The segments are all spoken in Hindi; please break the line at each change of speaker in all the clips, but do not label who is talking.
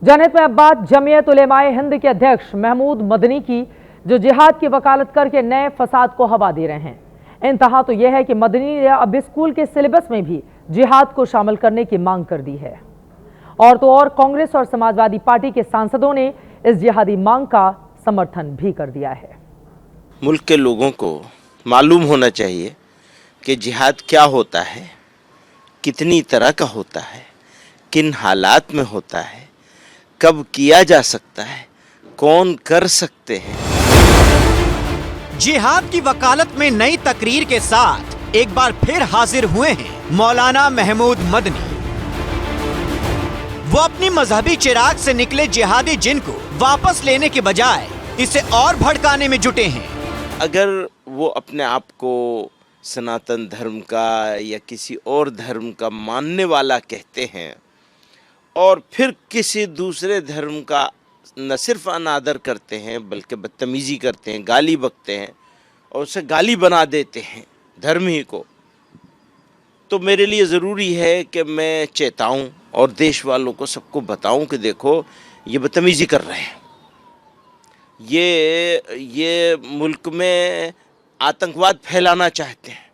जनहित में अब बात जमीयत उलेमाए हिंद के अध्यक्ष महमूद मदनी की, जो जिहाद की वकालत करके नए फसाद को हवा दे रहे हैं। इंतहा तो यह है कि मदनी ने अब स्कूल के सिलेबस में भी जिहाद को शामिल करने की मांग कर दी है। और तो और कांग्रेस और समाजवादी पार्टी के सांसदों ने इस जिहादी मांग का समर्थन भी कर दिया है।
मुल्क के लोगों को मालूम होना चाहिए कि जिहाद क्या होता है, कितनी तरह का होता है, किन हालात में होता है, कब किया जा सकता है, कौन कर सकते हैं।
जिहाद की वकालत में नई तकरीर के साथ एक बार फिर हाजिर हुए हैं मौलाना महमूद मदनी। वो अपनी मजहबी चिराग से निकले जिहादी जिन को वापस लेने के बजाय इसे और भड़काने में जुटे हैं।
अगर वो अपने आप को सनातन धर्म का या किसी और धर्म का मानने वाला कहते हैं और फिर किसी दूसरे धर्म का न सिर्फ अनादर करते हैं बल्कि बदतमीजी करते हैं, गाली बकते हैं और उसे गाली बना देते हैं धर्म ही को, तो मेरे लिए ज़रूरी है कि मैं चेताऊं और देश वालों को सबको बताऊं कि देखो ये बदतमीजी कर रहे हैं, ये मुल्क में आतंकवाद फैलाना चाहते हैं,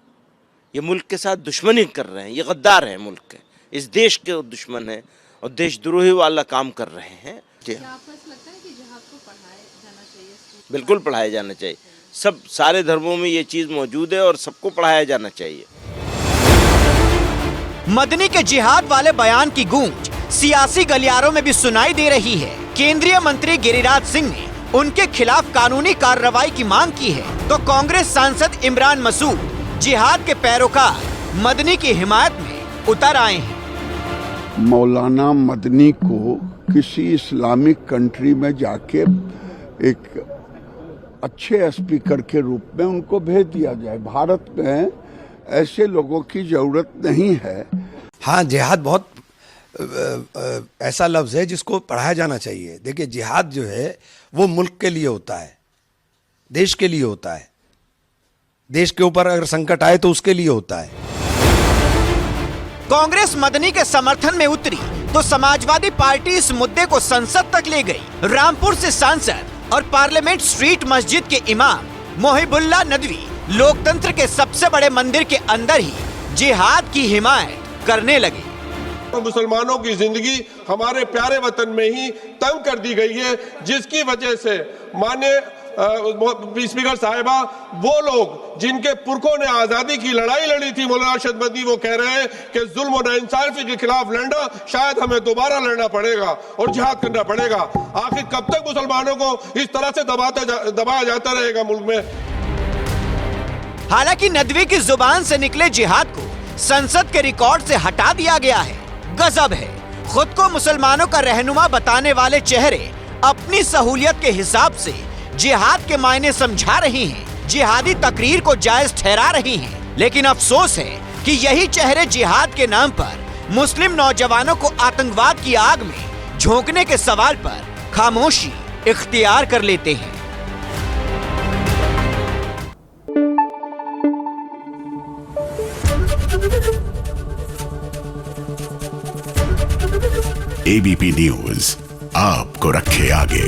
ये मुल्क के साथ दुश्मनी कर रहे हैं, ये गद्दार हैं, मुल्क के इस देश के दुश्मन हैं और देशद्रोही वाला काम कर रहे हैं।
क्या आपको ऐसा लगता है कि जिहाद को पढ़ाया जाना चाहिए?
बिल्कुल पढ़ाया जाना चाहिए। सब सारे धर्मों में ये चीज़ मौजूद है और सबको पढ़ाया जाना चाहिए।
मदनी के जिहाद वाले बयान की गूंज सियासी गलियारों में भी सुनाई दे रही है। केंद्रीय मंत्री गिरिराज सिंह ने उनके खिलाफ कानूनी कार्रवाई की मांग की है, तो कांग्रेस सांसद इमरान मसूद जिहाद के पैरोकार मदनी की हिमायत में उतर आए हैं।
मौलाना मदनी को किसी इस्लामिक कंट्री में जाके एक अच्छे स्पीकर के रूप में उनको भेज दिया जाए। भारत में ऐसे लोगों की जरूरत नहीं है।
हाँ, जिहाद बहुत ऐसा लफ्ज़ है जिसको पढ़ाया जाना चाहिए। देखिए, जिहाद जो है वो मुल्क के लिए होता है, देश के लिए होता है, देश के ऊपर अगर संकट आए तो उसके लिए होता है।
कांग्रेस मदनी के समर्थन में उतरी तो समाजवादी पार्टी इस मुद्दे को संसद तक ले गई। रामपुर से सांसद और पार्लियामेंट स्ट्रीट मस्जिद के इमाम मोहिबुल्लाह नदवी लोकतंत्र के सबसे बड़े मंदिर के अंदर ही जिहाद की हिमायत करने लगे।
मुसलमानों की जिंदगी हमारे प्यारे वतन में ही तंग कर दी गई है, जिसकी वजह से माननीय स्पीकर साहिबा, वो लोग जिनके पुरखों ने आजादी की लड़ाई लड़ी थी, मौलाना अरशद मदनी, वो कह रहे हैं कि जुल्म और नाइंसाफी के खिलाफ लड़ना शायद हमें दोबारा लड़ना पड़ेगा और जिहाद करना पड़ेगा। आखिर कब तक मुसलमानों को इस तरह से दबाया जाता रहेगा मुल्क में?
हालांकि नदवी की जुबान से निकले जिहाद को संसद के रिकॉर्ड से हटा दिया गया है। गजब है, खुद को मुसलमानों का रहनुमा बताने वाले चेहरे अपनी सहूलियत के हिसाब से जिहाद के मायने समझा रही हैं, जिहादी तकरीर को जायज ठहरा रही हैं। लेकिन अफसोस है कि यही चेहरे जिहाद के नाम पर मुस्लिम नौजवानों को आतंकवाद की आग में झोंकने के सवाल पर खामोशी इख्तियार कर लेते हैं।
एबीपी न्यूज आपको रखे आगे।